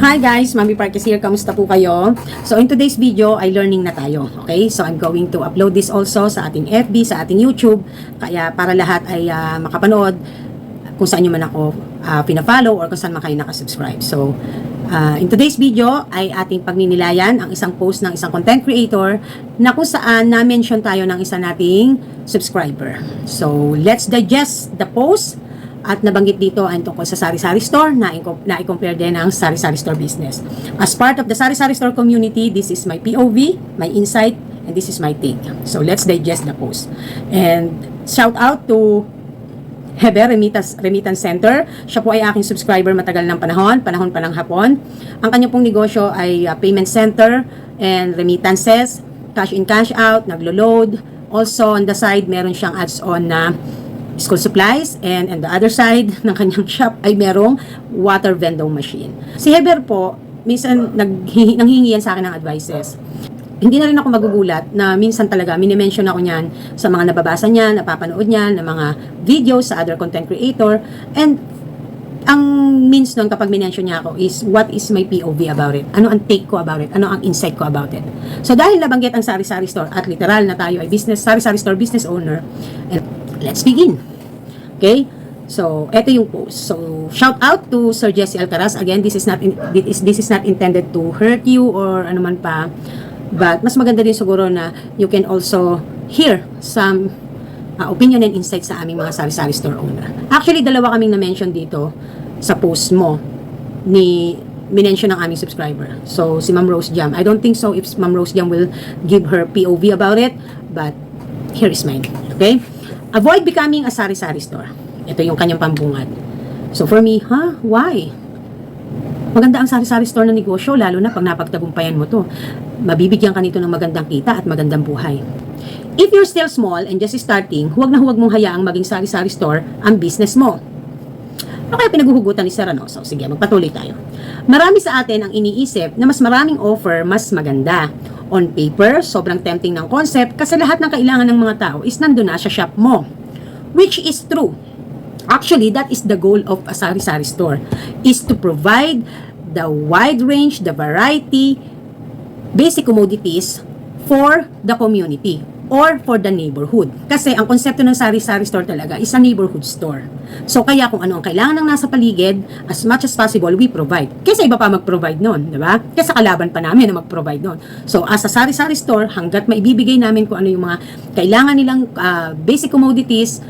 Hi guys, Mami Parkes here. Kamusta po kayo? So in today's video ay learning na tayo. Okay? So I'm going to upload this also sa ating FB, sa ating YouTube. Kaya para lahat ay makapanood kung saan nyo man ako pina-follow or kung saan man kayo nakasubscribe. So in today's video ay ating pagninilayan ang isang post ng isang content creator na kung saan na-mention tayo ng isa nating subscriber. So let's digest the post. At nabanggit dito ay tungkol sa sari-sari store na i-compare din ang sari-sari store business. As part of the sari-sari store community, this is my POV, my insight, and this is my take. So let's digest the post. And shout out to Heber Remittance Center. Siya po ay aking subscriber matagal ng panahon pa ng hapon. Ang kanya pong negosyo ay payment center and remittances, cash in, cash out, naglo-load. Also on the side, meron siyang ads-on na school supplies, and on the other side ng kanyang shop ay merong water vending machine. Si Heber po, minsan nanghihingi yan sa akin ng advices. Hindi na rin ako magugulat na minsan talaga minimension ako niyan sa mga nababasa niya, napapanood niya, ng mga videos sa other content creator, and ang means nun kapag minention niya ako is what is my POV about it? Ano ang take ko about it? Ano ang insight ko about it? So dahil nabanggit ang sari-sari store at literal na tayo ay sari-sari store business owner, and let's begin. Okay? So, ito yung post. So, shout out to Sir Jesse Alcaraz. Again, this is not intended to hurt you or ano man pa. But mas maganda din siguro na you can also hear some opinion and insight sa aming mga sari-sari store owner. Actually, dalawa kaming na-mention dito sa post mo minention ng aming subscriber. So, si Ma'am Rose Jam. I don't think so if Ma'am Rose Jam will give her POV about it, but here is mine. Okay? Avoid becoming a sari-sari store. Ito yung kanyang pambungad. So for me, why? Maganda ang sari-sari store na negosyo, lalo na pag napagtagumpayan mo to. Mabibigyan ka nito ng magandang kita at magandang buhay. If you're still small and just starting, huwag mong hayaang maging sari-sari store ang business mo. Ano kaya pinaguhugutan ni Sir? So sige, magpatuloy tayo. Marami sa atin ang iniisip na mas maraming offer, mas maganda. On paper, sobrang tempting ng concept kasi lahat ng kailangan ng mga tao is nandun na sa shop mo. Which is true. Actually, that is the goal of a sari-sari store, is to provide the wide range, the variety, basic commodities for the community or for the neighborhood. Kasi ang konsepto ng sari-sari store talaga is a neighborhood store. So kaya kung ano ang kailangan ng nasa paligid, as much as possible, we provide. Kaysa iba pa mag-provide nun, di ba? Kaysa kalaban pa namin na mag-provide nun. So as a sari-sari store, hanggat maibibigay namin kung ano yung mga kailangan nilang basic commodities,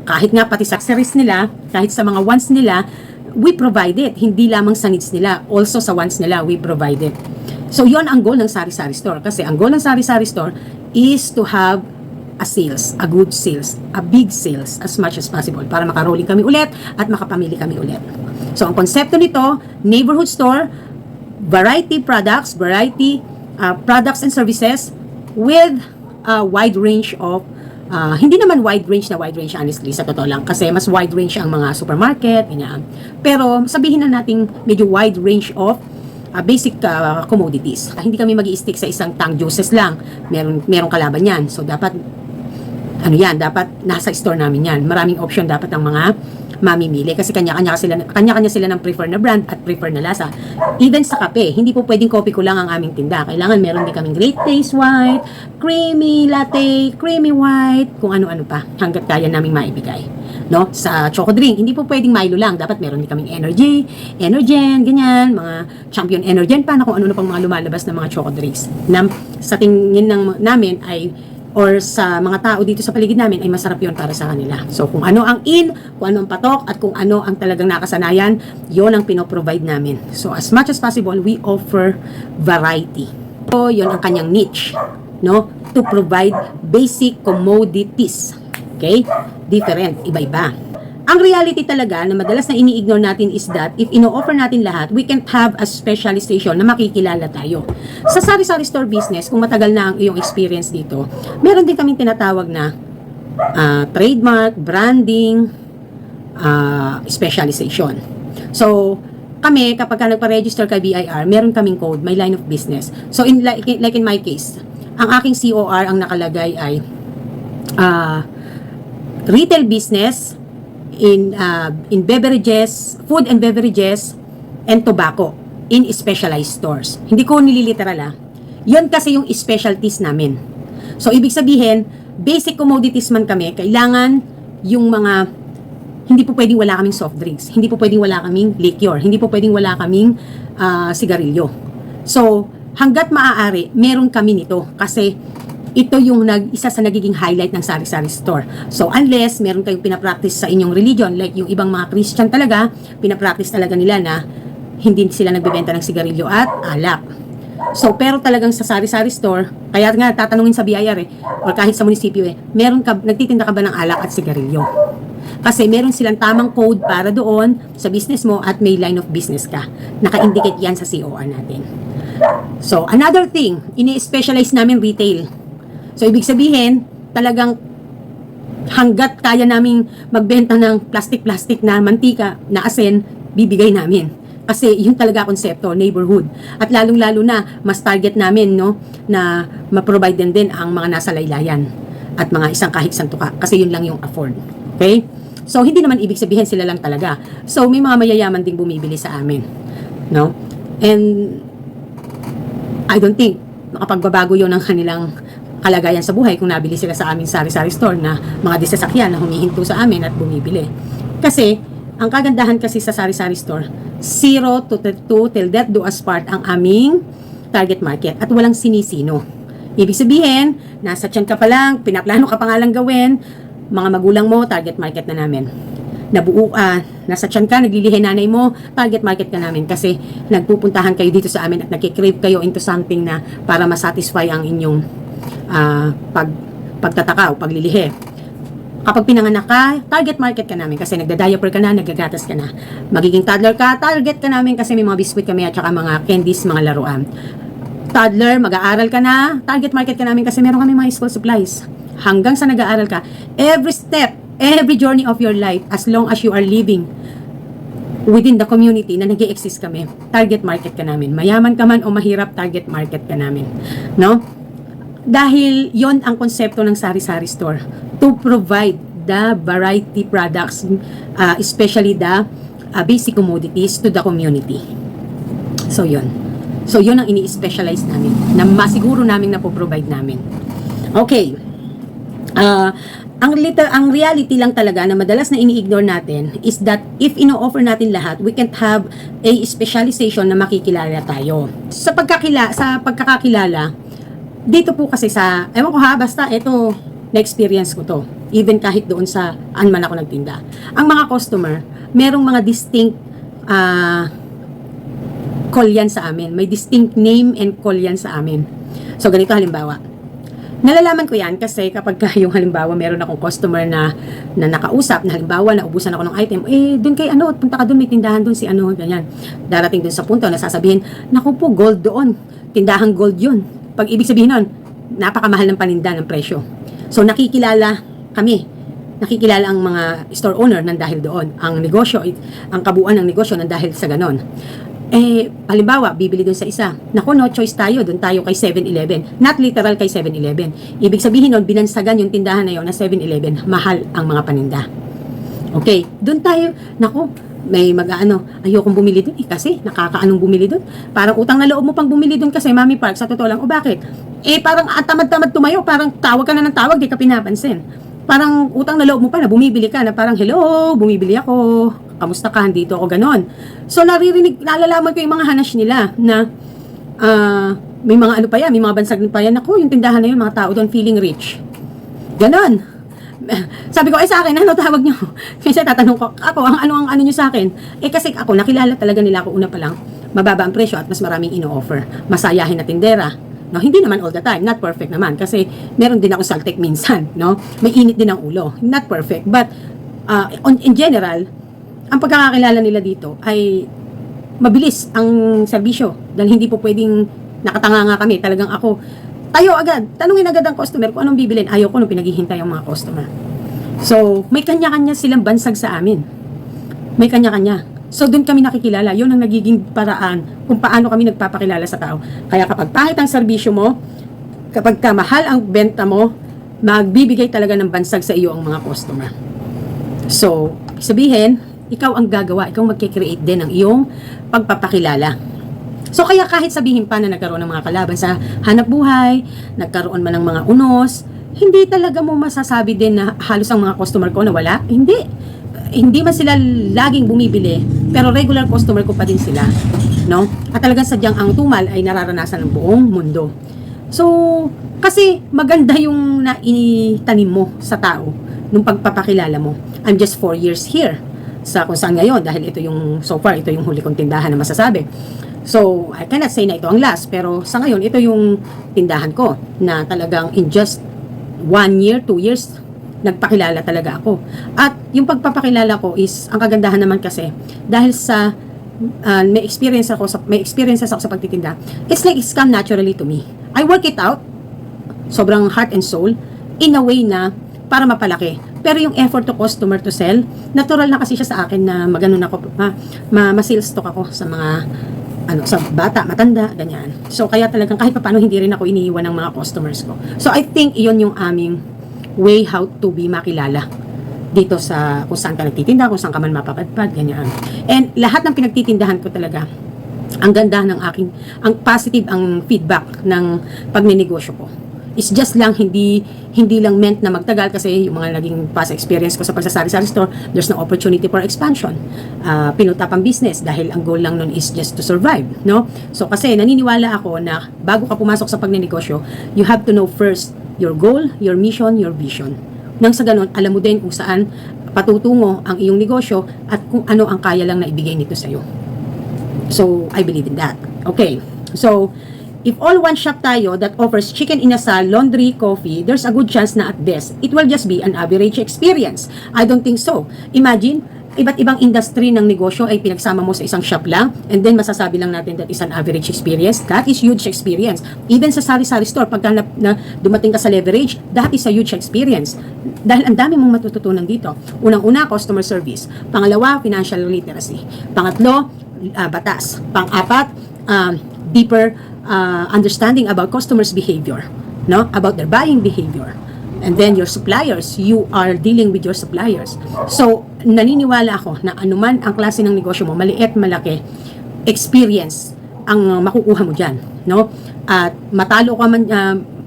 kahit nga pati sa accessories nila, kahit sa mga wants nila, we provide it. Hindi lamang sa needs nila, also sa wants nila, we provide it. So yon ang goal ng sari-sari store. Kasi ang goal ng sari-sari store is to have a sales, a good sales, a big sales as much as possible para makarolling kami ulit at makapamili kami ulit. So ang konsepto nito, neighborhood store, variety products and services with a wide range of hindi naman wide range honestly, sa totoo lang, kasi mas wide range ang mga supermarket, ganyan. Pero sabihin na natin medyo wide range of basic commodities. Hindi kami mag-i-stick sa isang tang juices lang. Merong kalaban yan. So dapat dapat nasa store namin yan. Maraming option dapat ang mga mamimili kasi kanya-kanya sila ng prefer na brand at prefer na lasa. Even sa kape, hindi po pwedeng coffee ko lang ang aming tinda. Kailangan meron din kaming great taste white, creamy latte, creamy white, kung ano-ano pa hanggat kaya naming maibigay. No? Sa choco drink, hindi po pwedeng Milo lang. Dapat meron din kaming energy, Energen, ganyan, mga champion Energen pa na kung ano na pang mga lumalabas na mga choco drinks. Na sa tingin namin ay or sa mga tao dito sa paligid namin ay masarap yun para sa kanila. So kung ano ang in, kung ano ang patok, at kung ano ang talagang nakasanayan, yon ang pinoprovide namin. So as much as possible, we offer variety. So yon ang kanyang niche, no? To provide basic commodities. Okay? Different, iba-iba. Ang reality talaga na madalas na ini-ignore natin is that if ino-offer natin lahat, we can't have a specialization na makikilala tayo. Sa sari-sari store business, kung matagal na ang iyong experience dito, meron din kaming tinatawag na trademark, branding, specialization. So, kami, kapag ka nagpa-register kay BIR, meron kaming code, may line of business. So, like in my case, ang aking COR ang nakalagay ay retail business in beverages, food and beverages, and tobacco. in specialized stores. Hindi ko nililiteral Yun kasi yung specialties namin. So, ibig sabihin, basic commodities man kami, kailangan yung mga, hindi po pwedeng wala kaming soft drinks, hindi po pwedeng wala kaming liquor, hindi po pwedeng wala kaming sigarilyo. So, hanggat maaari, meron kami nito kasi ito yung isa sa nagiging highlight ng sari-sari store. So, unless meron kayong pinapractice sa inyong religion, like yung ibang mga Christian talaga, pinapractice talaga nila na hindi sila nagbebenta ng sigarilyo at alak. So, pero talagang sa sari-sari store, kaya nga tatanungin sa BIR or kahit sa munisipyo nagtitinda ka ba ng alak at sigarilyo? Kasi meron silang tamang code para doon sa business mo at may line of business ka. Naka-indicate yan sa COR natin. So, another thing, ini-specialize namin retail. So, ibig sabihin, talagang hanggat kaya naming magbenta ng plastic-plastic na mantika, na asin, bibigay namin. Kasi yun talaga konsepto, neighborhood. At lalong-lalo na, mas target namin, no, na ma-provide din ang mga nasa laylayan at mga kahit isang tuka. Kasi yun lang yung afford. Okay? So, hindi naman ibig sabihin sila lang talaga. So, may mga mayayaman ding bumibili sa amin. No? And, I don't think makapagbabago yun ng kanilang kalagayan sa buhay kung nabili sila sa aming sari-sari store na mga disasakyan na humihinto sa amin at bumibili. Kasi, ang kagandahan kasi sa sari-sari store, 0 to 2 till death do us part ang aming target market at walang sinisino. Ibig sabihin, nasa tiyan ka pa lang, pinaplano ka pa nga lang gawin, mga magulang mo, target market na namin. Nasa tiyan ka, naglilihi nanay mo, target market ka namin kasi nagpupuntahan kayo dito sa amin at nagkikrave kayo into something na para masatisfy ang inyong pagtataka o paglilihi. Kapag pinanganak ka, target market ka namin kasi nagda-diaper ka na, nagagatas ka na. Magiging toddler ka, target ka namin kasi may mga biscuit kami at saka mga candies, mga laruan. Toddler, mag-aaral ka na, target market ka namin kasi meron kami mga school supplies. Hanggang sa nag-aaral ka, every step, every journey of your life, as long as you are living within the community na nag-i-exist kami, target market ka namin. Mayaman ka man o mahirap, target market ka namin. No? Dahil yon ang konsepto ng sari-sari store, to provide the variety products, especially the basic commodities to the community. So yon ang ini-specialize namin na masiguro namin na po-provide namin. Okay. Ang reality lang talaga na madalas na ini-ignore natin is that if ino-offer natin lahat, we can't have a specialization na makikilala tayo. Sa pagkakakilala, dito po kasi ewan ko basta ito, na-experience ko to. Even kahit doon sa man ako nagtinda. Ang mga customer, merong mga distinct call yan sa amin. May distinct name and call yan sa amin. So, ganito halimbawa. Nalalaman ko yan kasi kapag yung halimbawa meron akong customer na nakausap, na halimbawa naubusan ako ng item, doon kay punta ka doon, may tindahan doon si ganyan. Darating doon sa punto na sasabihin, naku po, gold doon. Tindahang gold yun. Pag ibig sabihin nun, napakamahal ng paninda ng presyo. So, nakikilala kami. Nakikilala ang mga store owner ng dahil doon. Ang negosyo, ang kabuuan ng negosyo ng dahil sa ganon. Halimbawa, bibili doon sa isa. Naku, no choice tayo. Doon tayo kay 7-Eleven. Not literal kay 7-Eleven. Ibig sabihin nun, binansagan yung tindahan na yun na 7-Eleven. Mahal ang mga paninda. Okay, doon tayo. Naku, may ayokong bumili doon kasi nakakaanong bumili doon. Parang utang na loob mo pang bumili doon kasi Mami Park, sa totoo lang. O bakit? Parang tamad-tamad tumayo, parang tawag ka na ng tawag, di ka pinapansin. Parang utang na loob mo pa na bumibili ka na parang hello, bumibili ako, kamusta ka, dito ako, ganon. So nalalaman ko yung mga hanash nila na may mga pa yan, may mga bansag pa yan. Ako, yung tindahan na yun, mga tao doon feeling rich. Ganon. Sabi ko, sa akin, ano tawag nyo? Kasi tatanong ko, ako, ang ano nyo sa akin? Kasi ako, nakilala talaga nila ako una pa lang, mababa ang presyo at mas maraming ino-offer. Masayahin na tindera. No, hindi naman all the time, not perfect naman. Kasi meron din ako saltek minsan, no? May init din ang ulo. Not perfect. But, in general, ang pagkakakilala nila dito ay mabilis ang serbisyo. Dahil hindi po pwedeng nakatanga nga kami. Talagang ako, tayo agad, tanungin agad ang customer kung anong bibilin. Ayaw ko nung pinaghihintay ang mga customer. So, may kanya-kanya silang bansag sa amin. May kanya-kanya. So, doon kami nakikilala. Yun ang nagiging paraan kung paano kami nagpapakilala sa tao. Kaya kapag pangit ang serbisyo mo, kapag mahal ang benta mo, magbibigay talaga ng bansag sa iyo ang mga customer. So, sabihin, ikaw ang gagawa. Ikaw magkikreate din ng iyong pagpapakilala. So kaya kahit sabihin pa na nagkaroon ng mga kalaban sa hanap buhay, nagkaroon man ng mga unos, hindi talaga mo masasabi din na halos ang mga customer ko na wala. Hindi man sila laging bumibili, pero regular customer ko pa din sila, no? At talagang sadyang ang tumal ay nararanasan ng buong mundo. So, kasi maganda yung naitanim mo sa tao nung pagpapakilala mo. I'm just 4 years here sa kung saan ngayon, dahil ito yung, so far, ito yung huli kong tindahan na masasabi. So, I cannot say na ito ang last, pero sa ngayon, ito yung tindahan ko na talagang in just 1 year, 2 years, nagpakilala talaga ako. At yung pagpapakilala ko is, ang kagandahan naman kasi, dahil sa may experiences ako sa pagtitinda, it's like it's come naturally to me. I work it out, sobrang heart and soul, in a way na para mapalaki. Pero yung effort to customer to sell, natural na kasi siya sa akin na maganon ako, ma-sales talk ako sa mga sa bata, matanda, ganyan. So kaya talagang kahit paano hindi rin ako iniiwan ng mga customers ko. So I think iyon yung aming way how to be makilala dito sa kung saan ka nagtitinda, kung saan ka man mapapadpad, ganyan. And lahat ng pinagtitindahan ko talaga, ang ganda ng ang positive ang feedback ng pagnenegosyo ko. It's just lang hindi lang meant na magtagal kasi yung mga naging past experience ko sa pagsasari-sari store, there's no opportunity for expansion. Pinutap ang business dahil ang goal lang nun is just to survive, no? So kasi naniniwala ako na bago ka pumasok sa pagnenegosyo, you have to know first your goal, your mission, your vision. Nang sa ganun, alam mo din kung saan patutungo ang iyong negosyo at kung ano ang kaya lang na ibigay nito sa iyo. So, I believe in that. Okay. So, if all one shop tayo that offers chicken inasal, laundry, coffee, there's a good chance na at best, it will just be an average experience. I don't think so. Imagine, iba't ibang industry ng negosyo ay pinagsama mo sa isang shop lang, and then masasabi lang natin that is an average experience. That is huge experience. Even sa sari-sari store, pagka na dumating ka sa leverage, that is a huge experience. Dahil ang dami mong matututunan dito. Unang-una, customer service. Pangalawa, financial literacy. Pangatlo, batas. Pang-apat, deeper understanding about customers' behavior, no? About their buying behavior. And then your suppliers, you are dealing with your suppliers. So, naniniwala ako na anuman ang klase ng negosyo mo, maliit, malaki, experience ang makukuha mo dyan, no? At matalo ka man,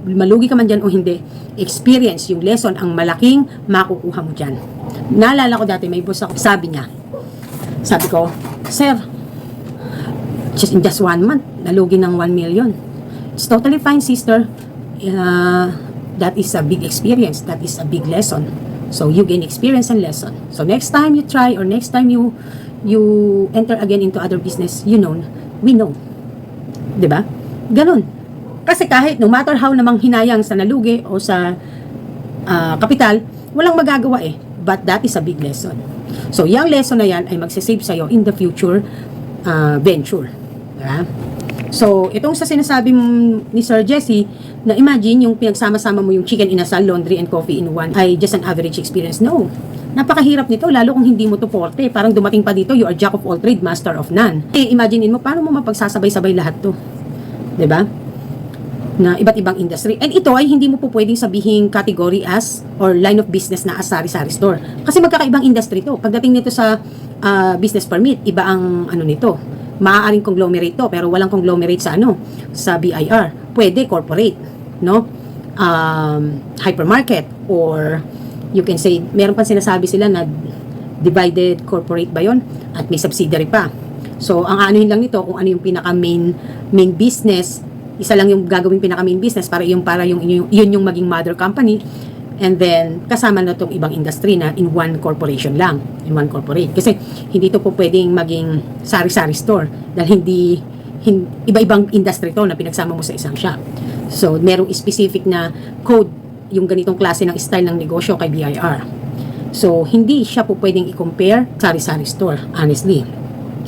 malugi ka man dyan o hindi, experience, yung lesson, ang malaking makukuha mo dyan. Naalala ko dati, may boss ako, sabi ko, Sir, in just 1 month, nalugi ng 1 million. It's totally fine, sister. That is a big experience. That is a big lesson. So you gain experience and lesson. So next time you try or next time you enter again into other business, we know. 'Di ba? Ganun. Kasi kahit no matter how namang hinayang sa nalugi o sa kapital, walang magagawa eh. But that is a big lesson. So yung lesson na yan ay magsisave sa'yo in the future venture. Diba? So, itong sa sinasabi ni Sir Jesse, na imagine yung pinagsama-sama mo yung chicken inasal, laundry, and coffee in one ay just an average experience. No. Napakahirap nito, lalo kung hindi mo to forte. Parang dumating pa dito, you are jack of all trade, master of none. Imaginein mo, paano mo mapagsasabay-sabay lahat to? Diba? Na iba't ibang industry. And ito ay hindi mo po pwedeng sabihin category as or line of business na as sari-sari store. Kasi magkakaibang industry to. Pagdating nito sa business permit, iba ang nito. Maaaring conglomerate to, pero walang conglomerate sa sa BIR. Pwede corporate, no? Hypermarket, or you can say, meron pa sinasabi sila na divided corporate ba yun? At may subsidiary pa. So, ang anuhin lang nito, kung ano yung pinaka main business, isa lang yung gagawing pinaka main business para yun yung maging mother company. And then, kasama na itong ibang industry na in one corporation lang. In one corporate. Kasi, hindi ito po pwedeng maging sari-sari store. Dahil iba-ibang industry to na pinagsama mo sa isang shop. So, merong specific na code yung ganitong klase ng style ng negosyo kay BIR. So, hindi siya po pwedeng i-compare sari-sari store, honestly.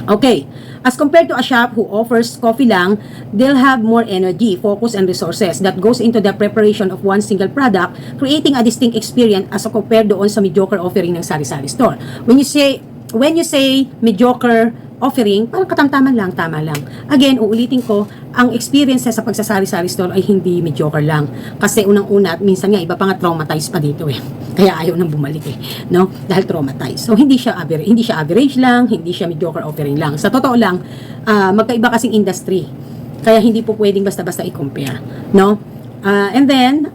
Okay, as compared to a shop who offers coffee lang, they'll have more energy, focus, and resources that goes into the preparation of one single product, creating a distinct experience as compared doon sa mediocre offering ng sari-sari store. When you say mediocre offering, parang katamtaman lang, tama lang. Again, uulitin ko, ang experiences sa pagsasari-sari store ay hindi mediocre lang. Kasi unang-una, at minsan nga, iba pa nga traumatized pa dito eh. Kaya ayaw nang bumalik eh, no? Dahil traumatized. So, hindi siya average lang, hindi siya mediocre offering lang. Sa totoo lang, magkaiba kasing industry. Kaya hindi po pwedeng basta-basta i-compare, no? And then,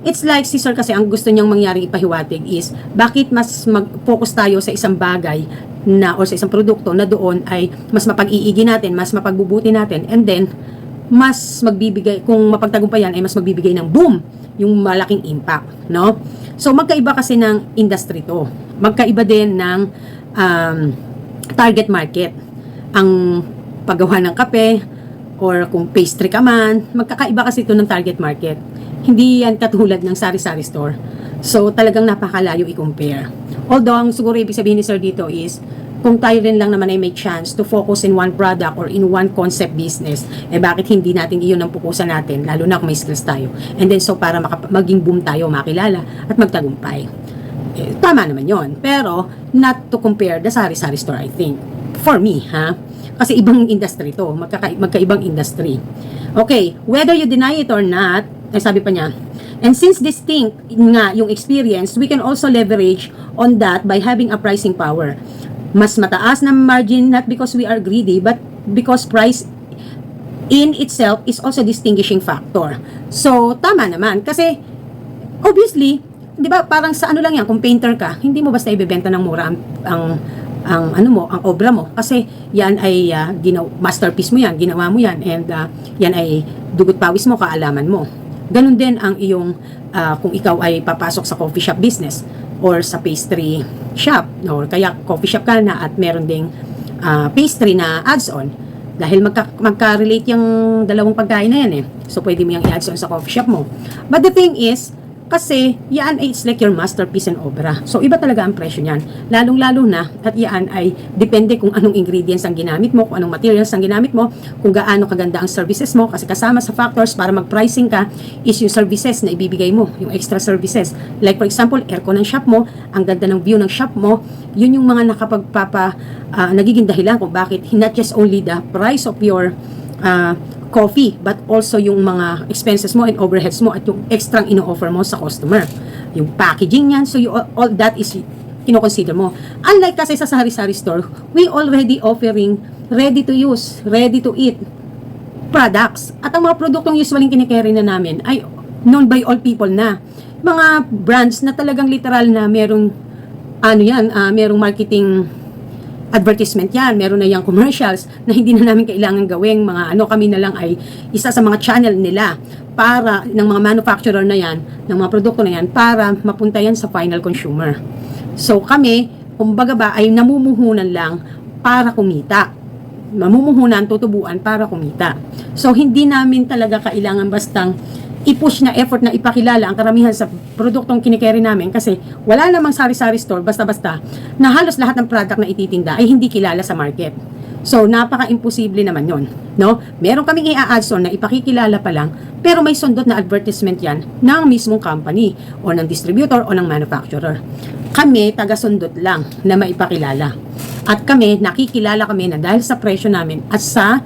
it's like si Sir kasi ang gusto niyang mangyaring ipahiwatig is bakit mas mag-focus tayo sa isang bagay na or sa isang produkto na doon ay mas mapag-iigi natin, mas mapagbubuti natin, and then mas magbibigay, kung mapagtagumpayan ay mas magbibigay ng boom, yung malaking impact, no? So magkaiba kasi ng industry to. Magkaiba din ng target market. Ang paggawa ng kape or kung pastry ka man, magkakaiba kasi ito ng target market. Hindi yan katulad ng sari-sari store. So, talagang napakalayo i-compare. Although, ang siguro ibig sabihin ni Sir dito is, kung tayo rin lang naman ay may chance to focus in one product or in one concept business, eh bakit hindi natin iyon ang pupusan natin, lalo na kung may skills tayo. And then, so para maging boom tayo, makilala at magtagumpay. Eh, tama naman yon. Pero, not to compare the sari-sari store, I think. For me, ha? Kasi ibang industry to. Magkaibang industry. Okay, whether you deny it or not, ay sabi pa niya, and since distinct nga yung experience, we can also leverage on that by having a pricing power. Mas mataas na margin, not because we are greedy, but because price in itself is also distinguishing factor. So, tama naman. Kasi, obviously, di ba, parang sa ano lang yan, kung painter ka, hindi mo basta ibebenta ng mura ang obra mo. Kasi, yan ay masterpiece mo yan, ginawa mo yan, and yan ay dugot pawis mo, kaalaman mo. Ganun din ang iyong, kung ikaw ay papasok sa coffee shop business or sa pastry shop, or kaya coffee shop ka na at meron ding pastry na adds-on. Dahil magka-relate yung dalawang pagkain na yan eh. So, pwede mo yung i-adds on sa coffee shop mo. But the thing is, kasi yan ay it's like your masterpiece and obra. So, iba talaga ang presyo niyan. Lalong-lalo na, at yan ay depende kung anong ingredients ang ginamit mo, kung anong materials ang ginamit mo, kung gaano kaganda ang services mo. Kasi kasama sa factors para mag-pricing ka is yung services na ibibigay mo, yung extra services. Like for example, aircon ng shop mo, ang ganda ng view ng shop mo, yun yung mga nagiging dahilan kung bakit not just only the price of your coffee, but also yung mga expenses mo and overheads mo at yung extra ino-offer mo sa customer. Yung packaging yan, so all that is kino-consider mo. Unlike kasi sa sari-sari store, we already offering ready to use, ready to eat products. At ang mga produktong usually kinikerry na namin ay known by all people na. Mga brands na talagang literal na merong merong marketing advertisement yan, meron na yung commercials na hindi na namin kailangan gawing kami na lang ay isa sa mga channel nila para, ng mga manufacturer na yan, ng mga produkto na yan, para mapunta yan sa final consumer. So kami, kumbaga ba, ay namumuhunan lang para kumita. Mamumuhunan, tutubuan para kumita. So hindi namin talaga kailangan bastang i-push na effort na ipakilala ang karamihan sa produktong kinikerry namin kasi wala namang sari-sari store basta-basta na halos lahat ng product na ititinda ay hindi kilala sa market. So, napaka-imposible naman yon, no? Meron kaming i-add on na ipakikilala pa lang, pero may sundot na advertisement yan ng mismong company o ng distributor o ng manufacturer. Kami, taga-sundot lang na maipakilala. At kami, nakikilala kami na dahil sa presyo namin at sa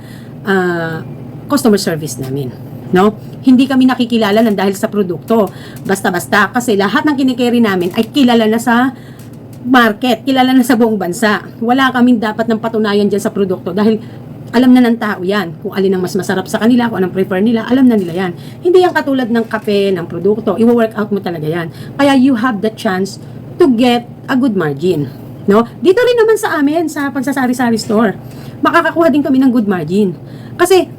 customer service namin. No? Hindi kami nakikilala ng dahil sa produkto. Basta-basta kasi lahat ng kinikerry namin ay kilala na sa market, kilala na sa buong bansa. Wala kaming dapat ng patunayan dyan sa produkto dahil alam na ng tao yan kung alin ang mas masarap sa kanila, kung anong prefer nila, alam na nila yan. Hindi yan katulad ng kape, ng produkto. I-work out mo talaga yan. Kaya you have the chance to get a good margin. No? Dito rin naman sa amin, sa pagsasari-sari store, makakakuha din kami ng good margin. Kasi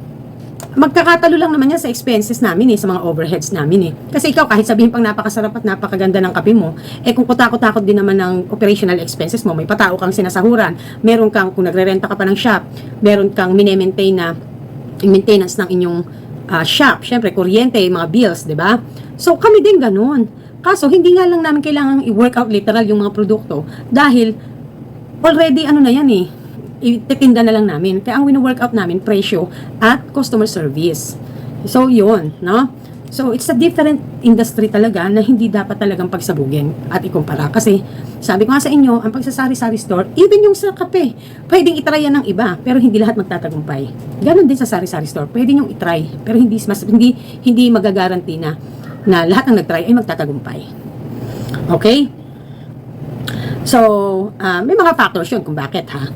magkakatalo lang naman yan sa expenses namin sa mga overheads namin Kasi ikaw, kahit sabihin pang napakasarap at napakaganda ng kape mo, kung kutakot-takot din naman ng operational expenses mo, may patao kang sinasahuran, meron kang, kung nagre-renta ka pa ng shop, meron kang mini-maintain na maintenance ng inyong shop, syempre, kuryente, mga bills, di ba? So, kami din ganun. Kaso, hindi nga lang namin kailangan i-work out literal yung mga produkto dahil already, na yan ititinda na lang namin. Kaya ang wino-workout namin, presyo at customer service. So, yun, no? So, it's a different industry talaga na hindi dapat talagang pagsabugin at ikumpara. Kasi, sabi ko nga sa inyo, ang pagsasari-sari store, even yung sa kape, pwedeng itry yan ng iba, pero hindi lahat magtatagumpay. Ganon din sa sari-sari store, pwede nyo itry, pero hindi magagaranti na lahat ng nagtry ay magtatagumpay. Okay? So, may mga factors yun kung bakit ha.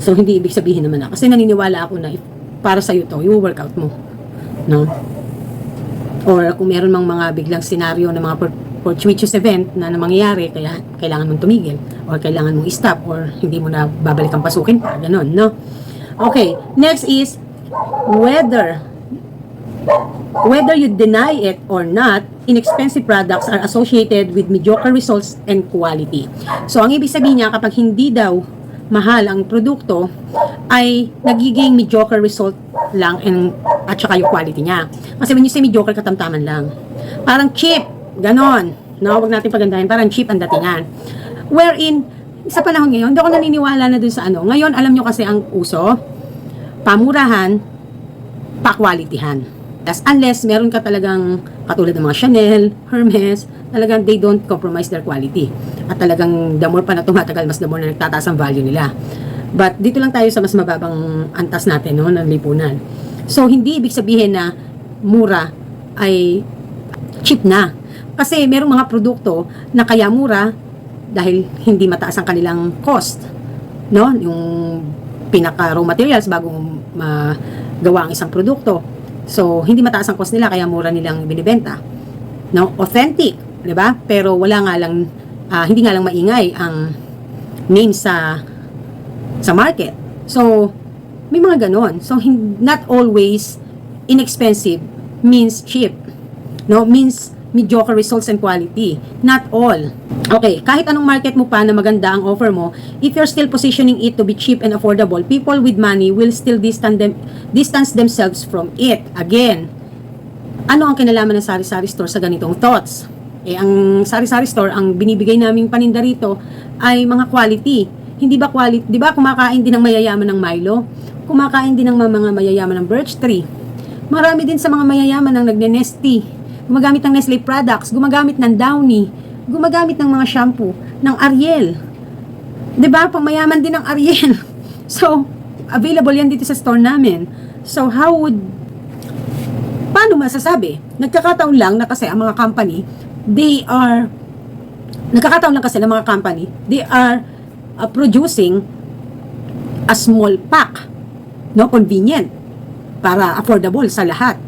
So, hindi ibig sabihin naman na. Kasi naniniwala ako na para sa'yo to, i-workout mo. No? Or kung meron mang mga biglang senaryo na mga fortuitous event na mangyayari, kaya kailangan mong tumigil, or kailangan mong i-stop, or hindi mo na babalik ang pasukin pa, ganun, no? Okay, next is, whether you deny it or not, inexpensive products are associated with mediocre results and quality. So, ang ibig sabihin niya, kapag hindi daw mahal ang produkto, ay nagiging mediocre result lang at saka yung quality niya. Kasi when you say mediocre, katamtaman lang. Parang cheap, ganon. No, wag natin pagandahin, parang cheap ang datingan. Wherein, sa panahon ngayon, hindi ako naniniwala na dun sa ano. Ngayon, alam nyo kasi ang uso, pamurahan, pa-qualityhan. Unless meron ka talagang katulad ng mga Chanel, Hermes, talagang they don't compromise their quality. At talagang the more pa na tumatagal, mas the more na nagtataas ang value nila. But dito lang tayo sa mas mababang antas natin, no, ng lipunan. So, hindi ibig sabihin na mura ay cheap na. Kasi merong mga produkto na kaya mura dahil hindi mataas ang kanilang cost. No? Yung pinaka raw materials bago magawa ang isang produkto. So, hindi mataas ang cost nila kaya mura nilang binibenta. No? Authentic, 'di ba? Pero wala nga lang hindi nga lang maingay ang name sa market. So, may mga ganon. So, not always inexpensive means cheap. No? Means mediocre results and quality. Not all. Okay, kahit anong market mo pa na maganda ang offer mo, if you're still positioning it to be cheap and affordable, people with money will still distance themselves from it. Again, ano ang kinalaman ng sari-sari store sa ganitong thoughts? Ang sari-sari store, ang binibigay naming paninda rito ay mga quality. Hindi ba quality? Di ba kumakain din ng mayayaman ng Milo? Kumakain din ng mga mayayaman ng Birch Tree. Marami din sa mga mayayaman ng nagne-Nestea. Gumagamit ng Nestle products, gumagamit ng Downy, gumagamit ng mga shampoo, ng Ariel. 'Di ba? Pamayaman din ng Ariel. So, available yan dito sa store namin. So, paano masasabi? Nagkakataon lang na kasi ang mga company, they are producing a small pack, no, convenient, para affordable sa lahat.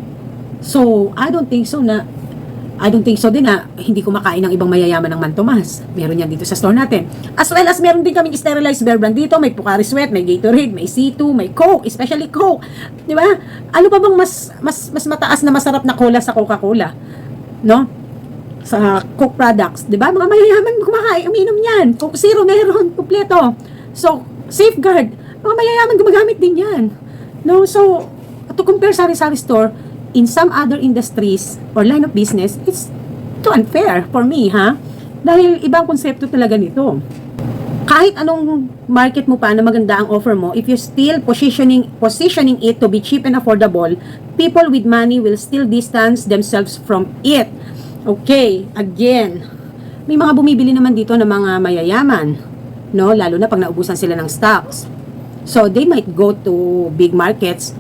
So, I don't think so din na hindi kumakain ng ibang mayayaman ng Mantomas. Meron yan dito sa store natin. As well as meron din kaming sterilized bear brand dito. May Pocari Sweat, may Gatorade, may C2, may Coke, especially Coke. Di ba? Ano pa bang mas mataas na masarap na cola sa Coca-Cola? No? Sa Coke products. Di ba? Mga mayayaman kumakain, uminom yan. Coke Zero meron, kumpleto. So, Safeguard. Mga mayayaman gumagamit din yan. No? So, to compare sari-sari store, in some other industries or line of business, it's too unfair for me, ha? Dahil ibang konsepto talaga nito. Kahit anong market mo pa na maganda ang offer mo, if you're still positioning it to be cheap and affordable, people with money will still distance themselves from it. Okay, again, may mga bumibili naman dito ng mga mayayaman, no? Lalo na pag naubusan sila ng stocks. So, they might go to big markets.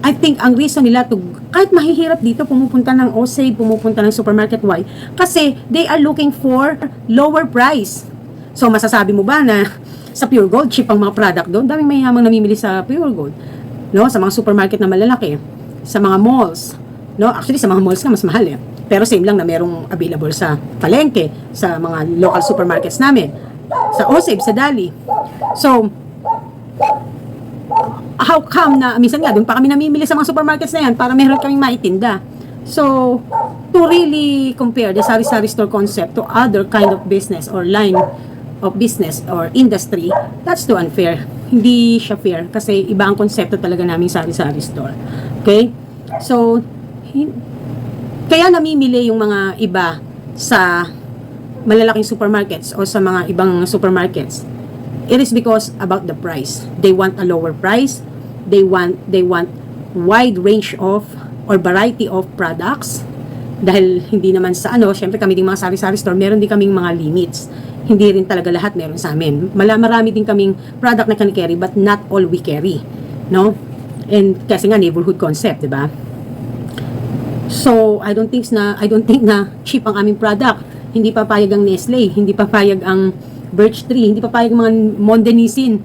I think ang reason nila kahit mahihirap dito, pumupunta ng OSAID, pumupunta ng supermarket, why? Kasi they are looking for lower price. So, masasabi mo ba na sa Pure Gold, cheap ang mga product doon? Daming mayamang namimili sa Pure Gold. No? Sa mga supermarket na malalaki. Sa mga malls. No? Actually, sa mga malls ka, mas mahal eh. Pero same lang na merong available sa palengke, sa mga local supermarkets namin. Sa OSAID, sa Dali. So, how come na, minsan nga, doon pa kami namimili sa mga supermarkets na yan para meron kaming maitinda. So, to really compare the sari-sari store concept to other kind of business or line of business or industry, that's too unfair. Hindi siya fair kasi iba ang konsepto talaga namin sari-sari store. Okay? So, kaya namimili yung mga iba sa malalaking supermarkets o sa mga ibang supermarkets. It is because about the price. They want a lower price. They want wide range of or variety of products. Dahil hindi naman sa syempre kami ding mga sari-sari store, meron din kaming mga limits. Hindi rin talaga lahat meron sa amin. Marami din kaming product na can-carry, but not all we carry. No? And kasi nga neighborhood concept, 'di ba? So, I don't think na cheap ang aming product. Hindi papayag ang Nestle, hindi papayag ang Birch Tree, hindi papayag mga Mondenisin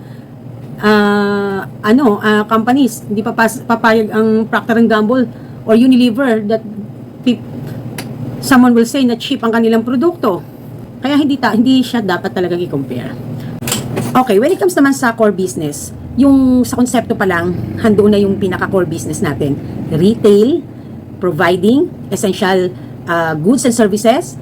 companies, hindi papayag ang Procter & Gamble or Unilever that someone will say na cheap ang kanilang produkto. Kaya hindi siya dapat talagang i-compare. Okay, when it comes naman sa core business, yung sa konsepto pa lang, handoon na yung pinaka-core business natin. Retail, providing essential goods and services,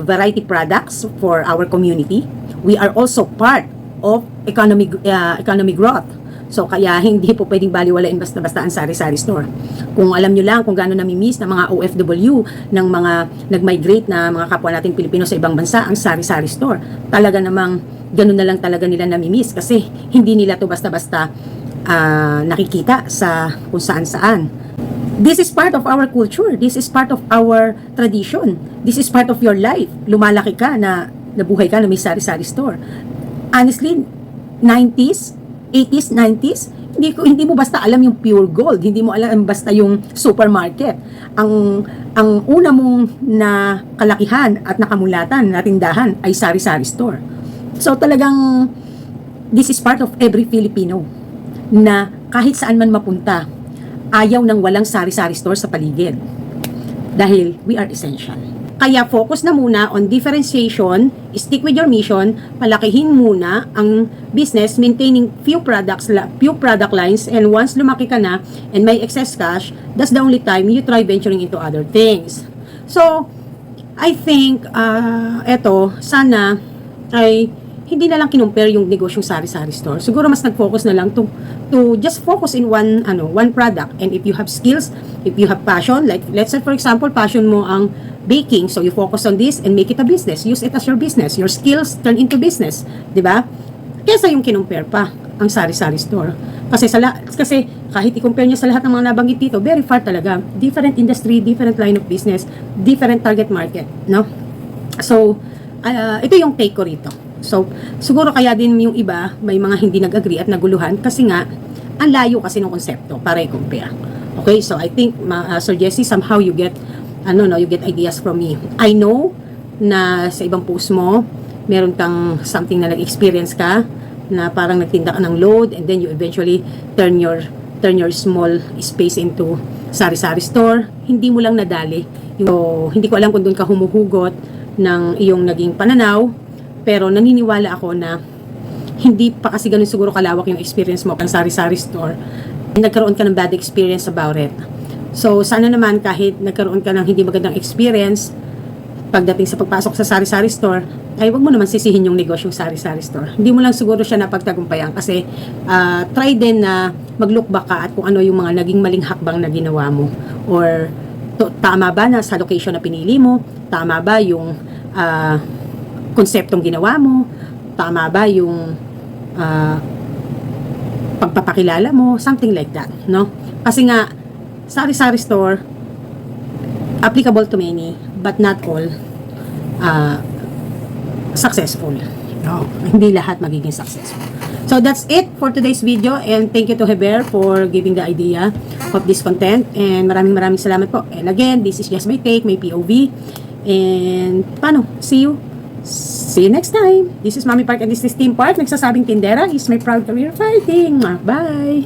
variety products for our community. We are also part of economic growth. So, kaya hindi po pwedeng baliwalain basta-basta ang sari-sari store. Kung alam nyo lang kung gaano nami-miss ng mga OFW, ng mga nag-migrate na mga kapwa nating Pilipino sa ibang bansa, ang sari-sari store. Talaga namang ganun na lang talaga nila nami-miss kasi hindi nila to basta-basta nakikita sa kung saan-saan. This is part of our culture. This is part of our tradition. This is part of your life. Lumalaki ka na nabuhay ka na may sari-sari store. Honestly, 90s, 80s, 90s, hindi mo basta alam yung pure gold, hindi mo alam basta yung supermarket. Ang una mong na kalakihan at nakamulatan na tindahan ay sari-sari store. So talagang this is part of every Filipino na kahit saan man mapunta, ayaw ng walang sari-sari store sa paligid. Dahil we are essential. Kaya focus na muna on differentiation, stick with your mission, palakihin muna ang business, maintaining few product lines, and once lumaki ka na and may excess cash, that's the only time you try venturing into other things. So, I think, sana ay hindi na lang kinumpare yung negosyong sari-sari store. Siguro mas nag-focus na lang to just focus in one product. And if you have skills, if you have passion, like let's say for example, passion mo ang baking, so you focus on this and make it a business. Use it as your business. Your skills turn into business, 'di ba? Kaysa yung kinumpare pa ang sari-sari store. Kasi kahit i-compare niya sa lahat ng mga nabanggit dito, very far talaga. Different industry, different line of business, different target market, no? So, ito yung take ko rito. So, siguro kaya din yung iba, may mga hindi nag-agree at naguluhan kasi nga, ang layo kasi ng konsepto para i-compare. Okay, so I think, Sir Jesse, somehow you get ideas from me. I know na sa ibang post mo, meron kang something na nag-experience ka, na parang nagtinda ka ng load, and then you eventually turn your small space into sari-sari store. Hindi mo lang nadali. Hindi ko alam kung doon ka humuhugot ng iyong naging pananaw, pero naniniwala ako na hindi pa kasi ganun siguro kalawak yung experience mo pang sari-sari store. Nagkaroon ka ng bad experience about it. So, sana naman kahit nagkaroon ka ng hindi magandang experience pagdating sa pagpasok sa sari-sari store, ay wag mo naman sisihin yung negosyong sari-sari store. Hindi mo lang siguro siya napagtagumpayan kasi try din na mag-look back ka at kung ano yung mga naging maling hakbang na ginawa mo. Or tama ba na sa location na pinili mo? Tama ba yung konseptong ginawa mo? Tama ba yung pagpapakilala mo? Something like that, no? Kasi nga, sari-sari store, applicable to many, but not all successful. No, hindi lahat magiging successful. So that's it for today's video, and thank you to Heber for giving the idea of this content, and maraming salamat po. And again, this is just my take, my POV, and see you next time. This is Mami Park and this is Team Park. Nagsasabing tindera is my proud career fighting. Bye!